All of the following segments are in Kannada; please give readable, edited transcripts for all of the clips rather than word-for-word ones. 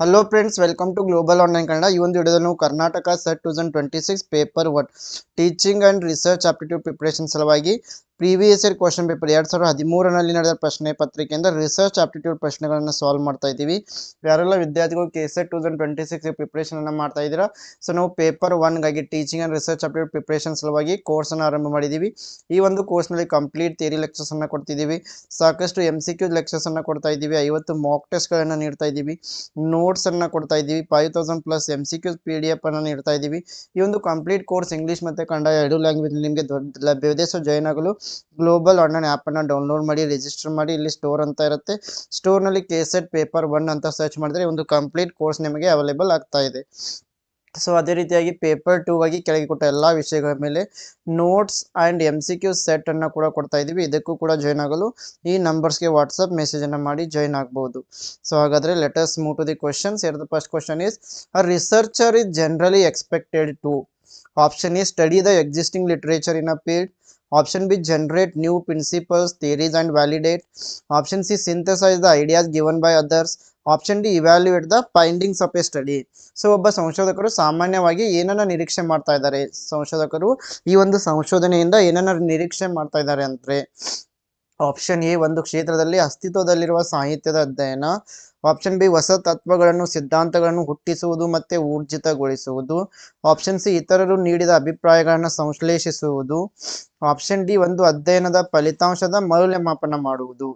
Hello friends, welcome to global online Kannada. ಈ ಒಂದು ವಿಡಿಯೋದಲ್ಲಿ ನಾವು Karnataka set 2026 paper 1 teaching and research aptitude preparation ಸಲುವಾಗಿ ಪ್ರೀವಿಯಸ್ ಇಯರ್ ಕ್ವಶನ್ ಪೇಪರ್ 2013ರಲ್ಲಿ ನಡೆದ ಪ್ರಶ್ನೆ ಪತ್ರಿಕೆಯಿಂದ ರಿಸರ್ಚ್ ಆಪ್ಟಿಟ್ಯೂಡ್ ಪ್ರಶ್ನೆಗಳನ್ನು ಸಾಲ್ವ್ ಮಾಡ್ತಾ ಇದ್ದೀವಿ. ಯಾರೆಲ್ಲ ವಿದ್ಯಾರ್ಥಿಗಳು ಕೆಸೆಟ್ 2026 ಪ್ರಿಪ್ರೇಷನ್ ಮಾಡ್ತಾ ಇದ್ದೀರಾ, ಸೊ ನಾವು ಪೇಪರ್ 1ಗಾಗಿ teaching and research aptitude preparation ಸಲುವಾಗಿ ಕೋರ್ಸನ್ನು ಆರಂಭ ಮಾಡಿದ್ದೀವಿ. ಈ ಒಂದು ಕೋರ್ಸ್ನಲ್ಲಿ ಕಂಪ್ಲೀಟ್ ಥಿಯರಿ ಲೆಕ್ಚರ್ಸನ್ನು ಕೊಡ್ತಿದ್ದೀವಿ, ಸಾಕಷ್ಟು MCQ ಲೆಕ್ಚರ್ಸನ್ನು ಕೊಡ್ತಾ ಇದ್ದೀವಿ, 50 ಮಾಕ್ ಟೆಸ್ಟ್ಗಳನ್ನು ನೀಡ್ತಾ ಇದ್ದೀವಿ, ನೋಟ್ಸ್ ಅನ್ನ ಕೊಡ್ತಾ ಇದ್ದೀವಿ, 5000+ MCQ PDF ಅನ್ನು ನೀಡ್ತಾ ಇದ್ದೀವಿ. ಈ ಒಂದು ಕಂಪ್ಲೀಟ್ ಕೋರ್ಸ್ ಇಂಗ್ಲಿಷ್ ಮತ್ತು ಕನ್ನಡ ಎರಡು ಲ್ಯಾಂಗ್ವೇಜ್ ನಿಮಗೆ ಲಭ್ಯವಿದೆ. ಸೊ ಜಾಯ್ನ್ ಆಗಲು ಗ್ಲೋಬಲ್ ಆನ್ಲೈನ್ ಆ್ಯಪನ್ನು ಡೌನ್ಲೋಡ್ ಮಾಡಿ ರಿಜಿಸ್ಟರ್ ಮಾಡಿ. ಇಲ್ಲಿ ಸ್ಟೋರ್ ಅಂತ ಇರುತ್ತೆ, ಸ್ಟೋರ್ನಲ್ಲಿ ಕೆಸೆಟ್ ಪೇಪರ್ 1 ಅಂತ ಸರ್ಚ್ ಮಾಡಿದ್ರೆ ಒಂದು ಕಂಪ್ಲೀಟ್ ಕೋರ್ಸ್ ನಿಮಗೆ ಅವೈಲೇಬಲ್ ಆಗ್ತಾ ಇದೆ. ಸೊ ಅದೇ ರೀತಿಯಾಗಿ ಪೇಪರ್ 2ಗಾಗಿ ಕೆಳಗೆ ಕೊಟ್ಟ ಎಲ್ಲ ವಿಷಯಗಳ ಮೇಲೆ ನೋಟ್ಸ್ ಆ್ಯಂಡ್ MCQ ಸೆಟ್ಟನ್ನು ಕೂಡ ಕೊಡ್ತಾ ಇದ್ದೀವಿ. ಇದಕ್ಕೂ ಕೂಡ ಜಾಯ್ನ್ ಆಗಲು ಈ ನಂಬರ್ಸ್ಗೆ ವಾಟ್ಸಪ್ ಮೆಸೇಜನ್ನು ಮಾಡಿ ಜಾಯ್ನ್ ಆಗ್ಬೋದು. ಸೊ ಹಾಗಾದರೆ let us move to the questions. Here the first question is, a researcher is generally expected to, option A, study the existing literature in a field, option B, generate new principles, theories and validate, option C, synthesize the ideas given by others, option D, evaluate the findings of A study. So ಒಬ್ಬ ಸಂಶೋಧಕರು ಸಾಮಾನ್ಯವಾಗಿ ಏನನ್ನ ನಿರೀಕ್ಷೆ ಮಾಡ್ತಾ ಇದ್ದಾರೆ, ಸಂಶೋಧಕರು ಈ ಒಂದು ಸಂಶೋಧನೆಯಿಂದ ಏನನ್ನ ನಿರೀಕ್ಷೆ ಮಾಡ್ತಾ ಇದ್ದಾರೆ ಅಂದರೆ, ಆಪ್ಷನ್ ಎ, ಒಂದು ಕ್ಷೇತ್ರದಲ್ಲಿ ಅಸ್ತಿತ್ವದಲ್ಲಿರುವ ಸಾಹಿತ್ಯದ ಅಧ್ಯಯನ, ಆಪ್ಷನ್ ಬಿ, ಹೊಸ ತತ್ವಗಳನ್ನು ಸಿದ್ಧಾಂತಗಳನ್ನು ಹುಟ್ಟಿಸುವುದು ಮತ್ತು ಊರ್ಜಿತಗೊಳಿಸುವುದು, ಆಪ್ಷನ್ ಸಿ, ಇತರರು ನೀಡಿದ ಅಭಿಪ್ರಾಯಗಳನ್ನು ಸಂಶ್ಲೇಷಿಸುವುದು, ಆಪ್ಷನ್ ಡಿ, ಒಂದು ಅಧ್ಯಯನದ ಫಲಿತಾಂಶದ ಮೌಲ್ಯಮಾಪನ ಮಾಡುವುದು.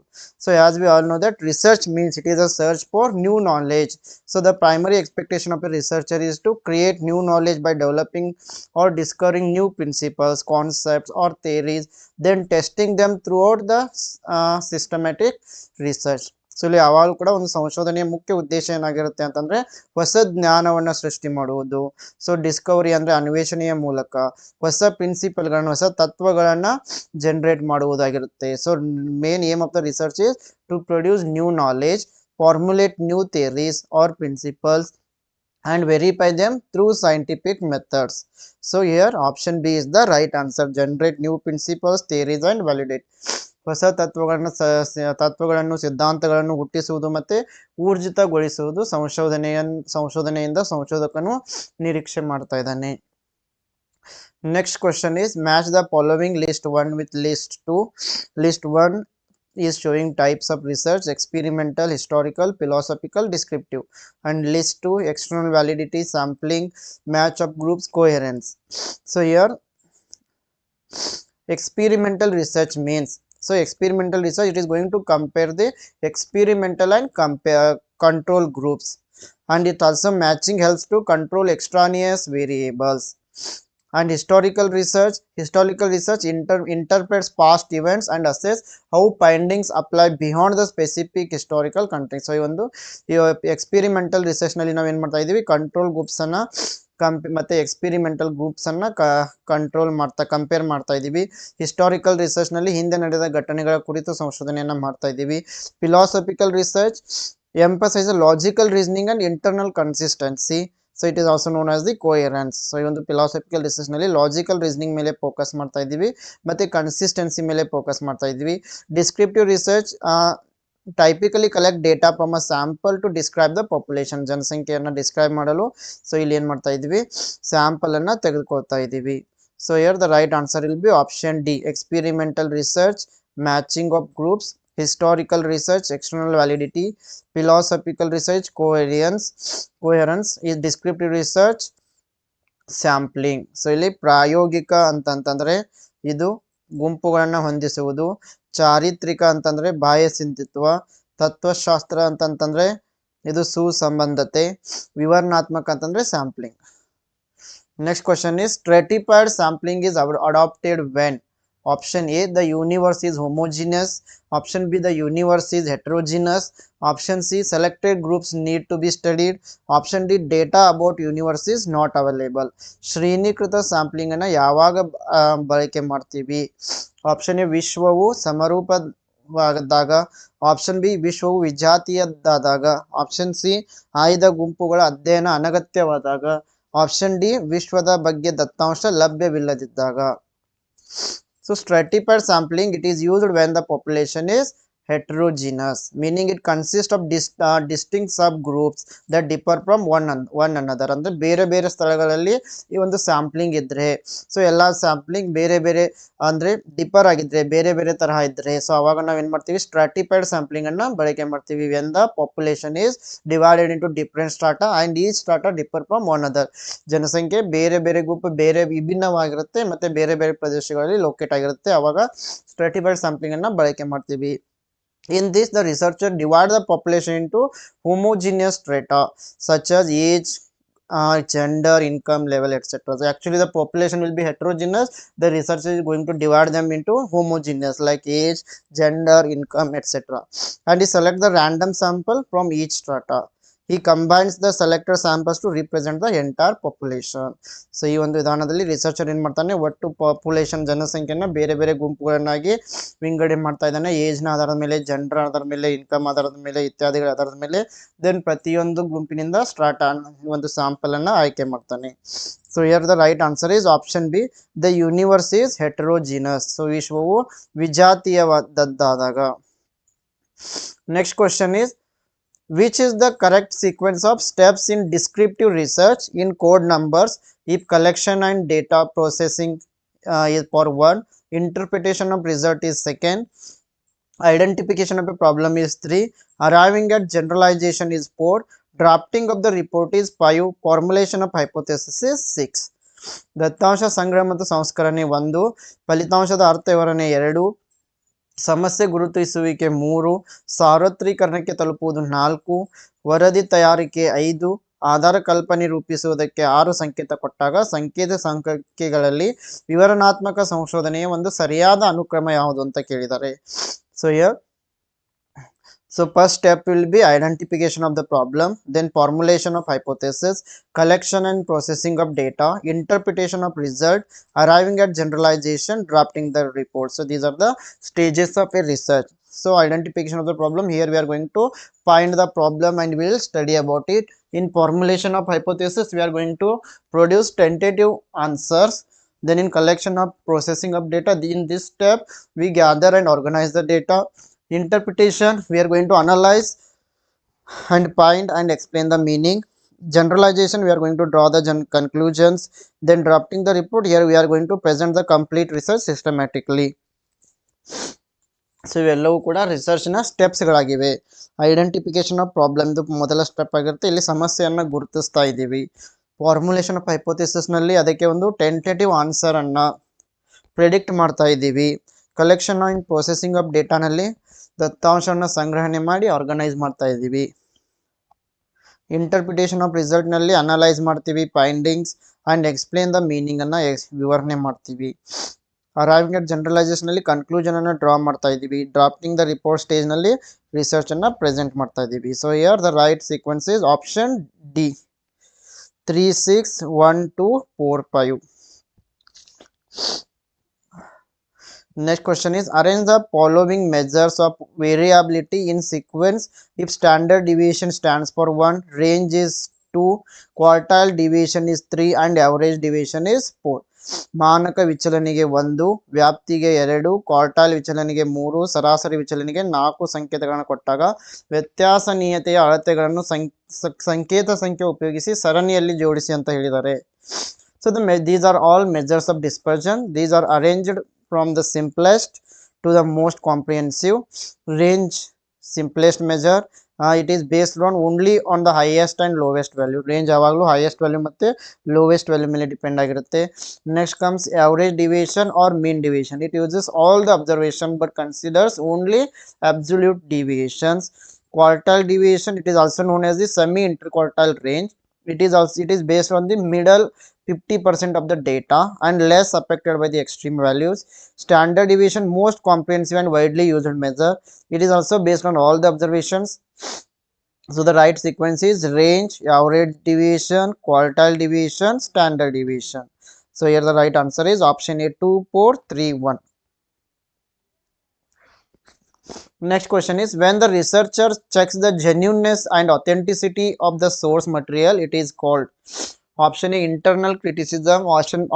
So as we all know that research means it is a search for new knowledge. So the primary expectation of A researcher is to create new knowledge by developing or discovering new principles, concepts or theories, then testing them throughout the systematic research. So ಇಲ್ಲಿ ಯಾವಾಗಲೂ ಕೂಡ ಒಂದು ಸಂಶೋಧನೆಯ ಮುಖ್ಯ ಉದ್ದೇಶ ಏನಾಗಿರುತ್ತೆ ಅಂತಂದರೆ ಹೊಸ ಜ್ಞಾನವನ್ನು ಸೃಷ್ಟಿ ಮಾಡುವುದು. ಸೊ ಡಿಸ್ಕವರಿ ಅಂದರೆ ಅನ್ವೇಷಣೆಯ ಮೂಲಕ ಹೊಸ ಪ್ರಿನ್ಸಿಪಲ್ಗಳನ್ನು, ಹೊಸ ತತ್ವಗಳನ್ನು ಜನರೇಟ್ ಮಾಡುವುದಾಗಿರುತ್ತೆ. So main aim of the research is to produce new knowledge, formulate new theories or principles and verify them through scientific methods. So here option B is the right answer. Generate new principles, theories and validate. ಹೊಸ ತತ್ವಗಳನ್ನು ಸಿದ್ಧಾಂತಗಳನ್ನು ಹುಟ್ಟಿಸುವುದು ಮತ್ತು ಊರ್ಜಿತಗೊಳಿಸುವುದು ಸಂಶೋಧನೆಯಿಂದ ಸಂಶೋಧಕನು ನಿರೀಕ್ಷೆ ಮಾಡ್ತಾ ಇದ್ದಾನೆ. Next question is, match the following list 1 with list 2. List 1 is showing types of research: experimental, historical, philosophical, descriptive, and list 2 external validity, sampling, match of groups, coherence. So here experimental research means, so experimental research, it is going to compare the experimental and control groups, and it also matching helps to control extraneous variables. And historical research interprets past events and assess how findings apply beyond the specific historical context. So ಈ ಒಂದು ಎಕ್ಸ್ಪೆರಿಮೆಂಟಲ್ ರಿಸರ್ಚ್ನಲ್ಲಿ ನಾವೇನು ಮಾಡ್ತಾ ಇದ್ದೀವಿ, ಕಂಟ್ರೋಲ್ ಗ್ರೂಪ್ಸನ್ನು ಮತ್ತು ಎಕ್ಸ್ಪೆರಿಮೆಂಟಲ್ ಗ್ರೂಪ್ಸನ್ನು ಕಂಪೇರ್ ಮಾಡ್ತಾ ಇದ್ದೀವಿ. ಹಿಸ್ಟಾರಿಕಲ್ ರಿಸರ್ಚ್ನಲ್ಲಿ ಹಿಂದೆ ನಡೆದ ಘಟನೆಗಳ ಕುರಿತು ಸಂಶೋಧನೆಯನ್ನು ಮಾಡ್ತಾ ಇದ್ದೀವಿ. Philosophical research emphasize logical reasoning and internal consistency. So it is also known as the coherence. So ಈ ಒಂದು ಫಿಲಾಸಫಿಕಲ್ ರಿಸರ್ಚ್ನಲ್ಲಿ ಲಾಜಿಕಲ್ ರೀಸನಿಂಗ್ ಮೇಲೆ ಫೋಕಸ್ ಮಾಡ್ತಾ ಇದ್ದೀವಿ ಮತ್ತು ಕನ್ಸಿಸ್ಟೆನ್ಸಿ ಮೇಲೆ ಫೋಕಸ್ ಮಾಡ್ತಾ ಇದ್ದೀವಿ. Descriptive research typically collect data from a sample to describe the population, ಜನಸಂಖ್ಯೆಯನ್ನು ಡಿಸ್ಕ್ರೈಬ್ ಮಾಡಲು ಸೊ ಇಲ್ಲಿ ಏನು ಮಾಡ್ತಾ ಇದ್ದೀವಿ, ಸ್ಯಾಂಪಲನ್ನು ತೆಗೆದುಕೊಳ್ತಾ ಇದ್ದೀವಿ. So here the right answer will be option D, experimental research, matching of groups, historical research, external validity, philosophical research, coherence is descriptive research, sampling. So ಇಲ್ಲಿ ಪ್ರಾಯೋಗಿಕ ಅಂತಂತಂದರೆ ಇದು ಗುಂಪುಗಳನ್ನು ಹೊಂದಿಸುವುದು, ಚಾರಿತ್ರಿಕ ಅಂತಂದರೆ ಬಾಹ್ಯ ಸಿಂಧುತ್ವ, ತತ್ವಶಾಸ್ತ್ರ ಅಂತಂತಂದರೆ ಇದು ಸುಸಂಬಂಧತೆ, ವಿವರಣಾತ್ಮಕ ಅಂತಂದರೆ sampling. Next question is, stratified sampling is adopted when, option A, the universe is homogeneous, option B, the universe is heterogeneous, option C, selected groups need to be studied, option D, data about universe is not available. ಶ್ರೇಣೀಕೃತ ಸ್ಯಾಂಪ್ಲಿಂಗ್ ಅನ್ನು ಯಾವಾಗ ಬಳಕೆ ಮಾಡ್ತೀವಿ? ಆಪ್ಷನ್ ಎ, ವಿಶ್ವವು ಸಮರೂಪವಾದಾಗ, ಆಪ್ಷನ್ ಬಿ, ವಿಶ್ವವು ವಿಜಾತೀಯದಾದಾಗ, ಆಪ್ಷನ್ ಸಿ, ಆಯ್ದ ಗುಂಪುಗಳ ಅಧ್ಯಯನ ಅನಗತ್ಯವಾದಾಗ, ಆಪ್ಷನ್ ಡಿ, ವಿಶ್ವದ ಬಗ್ಗೆ ದತ್ತಾಂಶ ಲಭ್ಯವಿಲ್ಲದಿದ್ದಾಗ. So stratified sampling, it is used when the population is heterogeneous, meaning it consists of distinct subgroups that differ from one another. ಅಂದ್ರೆ ಬೇರೆ ಬೇರೆ ಸ್ಥಳಗಳಲ್ಲಿ ಈ ಒಂದು ಸ್ಯಾಂಪ್ಲಿಂಗ್ ಇದ್ರೆ, ಸೊ ಎಲ್ಲಾ ಸ್ಯಾಂಪ್ಲಿಂಗ್ ಬೇರೆ ಬೇರೆ ಅಂದ್ರೆ ಡಿಫರ್ ಆಗಿದ್ರೆ, ಬೇರೆ ಬೇರೆ ತರಹ ಇದ್ರೆ, ಸೊ ಅವಾಗ ನಾವ್ ಏನ್ ಮಾಡ್ತೀವಿ, ಸ್ಟ್ರಾಟಿಫೈಡ್ ಸ್ಯಾಂಪ್ಲಿಂಗ್ ಅನ್ನ ಬಳಕೆ ಮಾಡ್ತೀವಿ. When the population is divided into different strata and each strata differ from one other. ಜನಸಂಖ್ಯೆ ಬೇರೆ ಬೇರೆ ಗುಂಪು ಬೇರೆ ವಿಭಿನ್ನವಾಗಿರುತ್ತೆ ಮತ್ತೆ ಬೇರೆ ಬೇರೆ ಪ್ರದೇಶಗಳಲ್ಲಿ ಲೊಕೇಟ್ ಆಗಿರುತ್ತೆ, ಅವಾಗ ಸ್ಟ್ರಾಟಿಫೈಡ್ ಸ್ಯಾಂಪ್ಲಿಂಗ್ ಅನ್ನ ಬಳಕೆ ಮಾಡ್ತೀವಿ. In this, the researcher divide the population into homogeneous strata such as age, gender, income level, etc. So actually the population will be heterogeneous. The researcher is going to divide them into homogeneous like age, gender, income, etc. And he select the random sample from each strata. He combines the selected samples to represent the entire population. So ಈ ಒಂದು ವಿಧಾನದಲ್ಲಿ ರಿಸರ್ಚರ್ ಏನ್ ಮಾಡ್ತಾನೆ, ಒಟ್ಟು ಪಾಪ್ಯುಲೇಷನ್ ಜನಸಂಖ್ಯೆನ ಬೇರೆ ಬೇರೆ ಗುಂಪುಗಳನ್ನಾಗಿ ವಿಂಗಡಣೆ ಮಾಡ್ತಾ ಇದ್ದಾನೆ. ಏಜ್ ನ ಆಧಾರದ ಮೇಲೆ, ಜೆಂಡರ್ ಆಧಾರದ ಮೇಲೆ, ಇನ್ಕಮ್ ಆಧಾರದ ಮೇಲೆ ಇತ್ಯಾದಿಗಳ ಆಧಾರದ ಮೇಲೆ. ದೆನ್ ಪ್ರತಿಯೊಂದು ಗುಂಪಿನಿಂದ ಸ್ಟ್ರಾಟಾ ಒಂದು ಸ್ಯಾಂಪಲ್ ಅನ್ನ ಆಯ್ಕೆ ಮಾಡ್ತಾನೆ. So here the right answer is option B, the universe is heterogeneous. So ವಿಶ್ವವು ವಿಜಾತೀಯವಾದದ್ದಾದಾಗ. Next question is which is the correct sequence of steps in descriptive research in code numbers if collection and data processing is for 1, interpretation of result is 2nd, identification of a problem is 3, arriving at generalization is 4, drafting of the report is 5, formulation of hypothesis is 6. ದತ್ತಾಂಶ ಸಂಗ್ರಹ ಮತ್ತು ಸಂಸ್ಕರಣೆ 1, ಫಲಿತಾಂಶದ ಅರ್ಥ ವಿವರಣೆ 2, ಸಮಸ್ಯೆ ಗುರುತಿಸುವಿಕೆ 3, ಸಾರ್ವತ್ರೀಕರಣಕ್ಕೆ ತಲುಪುವುದು 4, ವರದಿ ತಯಾರಿಕೆ 5, ಆಧಾರ ಕಲ್ಪನೆ ರೂಪಿಸುವುದಕ್ಕೆ 6 ಸಂಕೇತ ಕೊಟ್ಟಾಗ ಸಂಕೇತ ಸಂಖ್ಯೆಗಳಲ್ಲಿ ವಿವರಣಾತ್ಮಕ ಸಂಶೋಧನೆಯ ಒಂದು ಸರಿಯಾದ ಅನುಕ್ರಮ ಯಾವುದು ಅಂತ ಕೇಳಿದ್ದಾರೆ. So here so first step will be identification of the problem, then formulation of hypothesis, collection and processing of data, interpretation of result, arriving at generalization, drafting the report. So these are the stages of a research. So identification of the problem, here we are going to find the problem and we will study about it. In formulation of hypothesis, we are going to produce tentative answers. Then in collection of processing of data, in this step we gather and organize the data. Interpretation, we are going to analyze and find and explain the meaning. Generalization, we are going to draw the conclusions. Then drafting the report, here we are going to present the complete research systematically. So ಇವೆಲ್ಲವೂ ಕೂಡ ರಿಸರ್ಚ್ನ ಸ್ಟೆಪ್ಸ್ಗಳಾಗಿವೆ. ಐಡೆಂಟಿಫಿಕೇಶನ್ ಆಫ್ ಪ್ರಾಬ್ಲಮ್ ಇದು ಮೊದಲ ಸ್ಟೆಪ್ ಆಗಿರುತ್ತೆ. ಇಲ್ಲಿ ಸಮಸ್ಯೆಯನ್ನು ಗುರುತಿಸ್ತಾ ಇದ್ದೀವಿ. ಫಾರ್ಮುಲೇಷನ್ ಆಫ್ ಹೈಪೋಥೆಸಿಸ್ನಲ್ಲಿ ಅದಕ್ಕೆ ಒಂದು ಟೆಂಟೇಟಿವ್ ಆನ್ಸರ್ ಅನ್ನ ಪ್ರೆಡಿಕ್ಟ್ ಮಾಡ್ತಾ ಇದ್ದೀವಿ. ಕಲೆಕ್ಷನ್ ಆ್ಯಂಡ್ ಪ್ರೊಸೆಸಿಂಗ್ ಆಫ್ ಡೇಟಾನಲ್ಲಿ ದತ್ತಾಂಶವನ್ನು ಸಂಗ್ರಹಣೆ ಮಾಡಿ ಆರ್ಗನೈಸ್ ಮಾಡ್ತಾ ಇದ್ದೀವಿ. ಇಂಟರ್ಪ್ರಿಟೇಷನ್ ಆಫ್ ರಿಸಲ್ಟ್ನಲ್ಲಿ ಅನಲೈಸ್ ಮಾಡ್ತೀವಿ, findings and explain the meaning ಅನ್ನು ವಿವರಣೆ ಮಾಡ್ತೀವಿ. ಅರೈವಿಂಗ್ ಅಟ್ ಜನರಲೈಸೇಷನ್ ಅಲ್ಲಿ ಕನ್ಕ್ಲೂಷನ್ ಅನ್ನು ಡ್ರಾ ಮಾಡ್ತಾ ಇದ್ದೀವಿ. ಡ್ರಾಫ್ಟಿಂಗ್ ದ ರಿಪೋರ್ಟ್ ಸ್ಟೇಜ್ ನಲ್ಲಿ ರಿಸರ್ಚ್ ಅನ್ನ ಪ್ರೆಸೆಂಟ್ ಮಾಡ್ತಾ ಇದ್ದೀವಿ. So here the right sequence is option D, 3, 6, 1, 2, 4, 5. Next question is arrange the following measures of variability in sequence if standard deviation stands for 1, range is 2, quartile deviation is 3 and average deviation is 4. ಮಾನಕ ವಿಚಲನೆಗೆ 1, ವ್ಯಾಪ್ತಿಗೆ 2, ಕ್ವಾರ್ಟೈಲ್ ವಿಚಲನೆಗೆ 3, ಸರಾಸರಿ ವಿಚಲನೆಗೆ 4 ಸಂಕೇತಗಳನ್ನು ಕೊಟ್ಟಾಗ ವ್ಯತ್ಯಾಸನೀಯತೆಯ ಅಳತೆಗಳನ್ನು ಸಂಕೇತ ಸಂಖ್ಯೆ ಉಪಯೋಗಿಸಿ ಸರಣಿಯಲ್ಲಿ ಜೋಡಿಸಿ ಅಂತ ಹೇಳಿದ್ದಾರೆ. So these are all measures of dispersion. These are arranged from the simplest to the most comprehensive. Range, simplest measure, it is based on only on the highest and lowest value. Range ಯಾವಾಗಲೂ highest value ಮತ್ತೆ lowest value ಮೇಲೆ ಡಿಪೆಂಡ್ ಆಗಿರುತ್ತೆ. Next comes average deviation or mean deviation. It uses all the observation but considers only absolute deviations. Quartile deviation, it is also known as the semi interquartile range. It is based on the middle 50% of the data and less affected by the extreme values. Standard deviation, most comprehensive and widely used measure. It is also based on all the observations. So the right sequence is range, average deviation, quartile deviation, standard deviation. So here the right answer is option A, 2, 4, 3, 1. Next question is when the researcher checks the genuineness and authenticity of the source material, it is called option A internal criticism,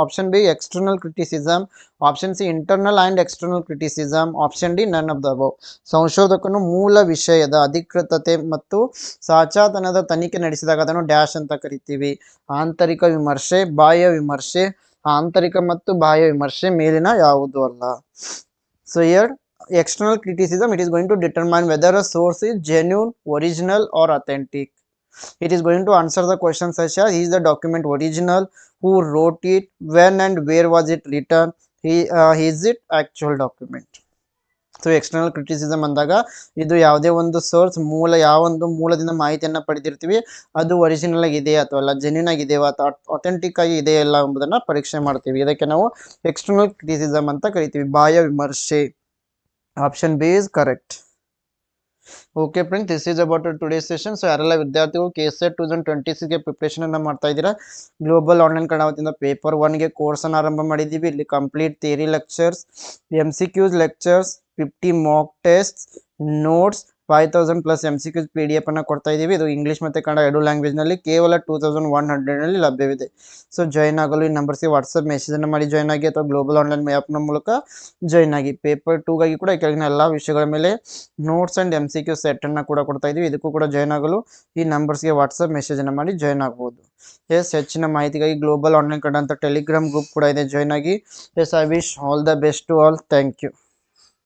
option B external criticism, option C internal and external criticism, option D none of the above. ಸಂಶೋಧಕನು ಮೂಲ ವಿಷಯದ ಅಧಿಕೃತತೆ ಮತ್ತು ಸಾಚಾತನದ ತನಿಖೆ ನಡೆಸಿದಾಗ ಅದನ್ನು ಡ್ಯಾಶ್ ಅಂತ ಕರಿತೀವಿ. ಆಂತರಿಕ ವಿಮರ್ಶೆ, ಬಾಹ್ಯ ವಿಮರ್ಶೆ, ಆಂತರಿಕ ಮತ್ತು ಬಾಹ್ಯ ವಿಮರ್ಶೆ ಮೇಲಿನ ಯಾವುದು ಅಲ್ಲ. So here external criticism, it is going to determine whether a source is genuine, original or authentic. It is going to answer the question such as, is the document original, who wrote it, when and where was it written, is it actual document. So external criticism ಅಂದಾಗ ಇದು ಯಾವುದೇ ಒಂದು ಸೋರ್ಸ್ ಮೂಲ, ಯಾವೊಂದು ಮೂಲದಿಂದ ಮಾಹಿತಿಯನ್ನು ಪಡೆದಿರ್ತೀವಿ ಅದು ಒರಿಜಿನಲ್ ಆಗಿದೆ ಅಥವಾ ಅಲ್ಲ, ಜೆನ್ಯೂನ್ ಆಗಿದೆಯಾ ಅಥವಾ ಅಥೆಂಟಿಕ್ ಆಗಿ ಇದೆಯಾ ಇಲ್ಲ ಎಂಬುದನ್ನು ಪರೀಕ್ಷೆ ಮಾಡ್ತೀವಿ. ಇದಕ್ಕೆ ನಾವು ಎಕ್ಸ್ಟರ್ನಲ್ ಕ್ರಿಟಿಸಿಸಮ್ ಅಂತ ಕರಿತೀವಿ, ಬಾಹ್ಯ ವಿಮರ್ಶೆ. Option B is correct. Okay friends, this is about today session. So ಯಾರೆಲ್ಲ ವಿದ್ಯಾರ್ಥಿಗಳು KCET 2026ಗೆ ಪ್ರಿಪ್ರೇಷನನ್ನು ಮಾಡ್ತಾ ಇದ್ದೀರಾ, ಗ್ಲೋಬಲ್ ಆನ್ಲೈನ್ ಕನ್ನಡ ವತಿಯಿಂದ ಪೇಪರ್ 1ಗೆ ಕೋರ್ಸನ್ನು ಆರಂಭ ಮಾಡಿದ್ದೀವಿ. ಇಲ್ಲಿ complete theory lectures, MCQs lectures, 50 mock tests, notes, 5000+ MCQs PDF ಅನ್ನು ಕೊಡ್ತಾ ಇದ್ದೀವಿ. ಇದು ಇಂಗ್ಲೀಷ್ ಮತ್ತು ಕನ್ನಡ ಎರಡು ಲ್ಯಾಂಗ್ವೇಜ್ನಲ್ಲಿ ಕೇವಲ 2100ನಲ್ಲಿ ಲಭ್ಯವಿದೆ. ಸೊ ಜಾಯ್ನ್ ಆಗಲು ಈ ನಂಬರ್ಸ್ಗೆ ವಾಟ್ಸಪ್ ಮೆಸೇಜನ್ನು ಮಾಡಿ ಜಾಯ್ನ್ ಆಗಿ, ಅಥವಾ ಗ್ಲೋಬಲ್ ಆನ್ಲೈನ್ ಆ್ಯಪ್ನ ಮೂಲಕ ಜಾಯ್ನ್ ಆಗಿ. ಪೇಪರ್ 2ಗಾಗಿ ಕೂಡ ಈ ಕೆಳಗಿನ ಎಲ್ಲ ವಿಷಯಗಳ ಮೇಲೆ ನೋಟ್ಸ್ ಆ್ಯಂಡ್ MCQ ಸೆಟ್ಟನ್ನು ಕೂಡ ಕೊಡ್ತಾ ಇದ್ದೀವಿ. ಇದಕ್ಕೂ ಕೂಡ ಜಾಯ್ನ್ ಆಗಲು ಈ ನಂಬರ್ಸ್ಗೆ ವಾಟ್ಸಪ್ ಮೆಸೇಜನ್ನು ಮಾಡಿ ಜಾಯ್ನ್ ಆಗ್ಬೋದು. ಎಸ್, ಹೆಚ್ಚಿನ ಮಾಹಿತಿಗಾಗಿ ಗ್ಲೋಬಲ್ ಆನ್ಲೈನ್ ಕನ್ನಡ ಅಂತ ಟೆಲಿಗ್ರಾಮ್ ಗ್ರೂಪ್ ಕೂಡ ಇದೆ, ಜಾಯ್ನ್ ಆಗಿ. Yes, I wish all the best to all. Thank you.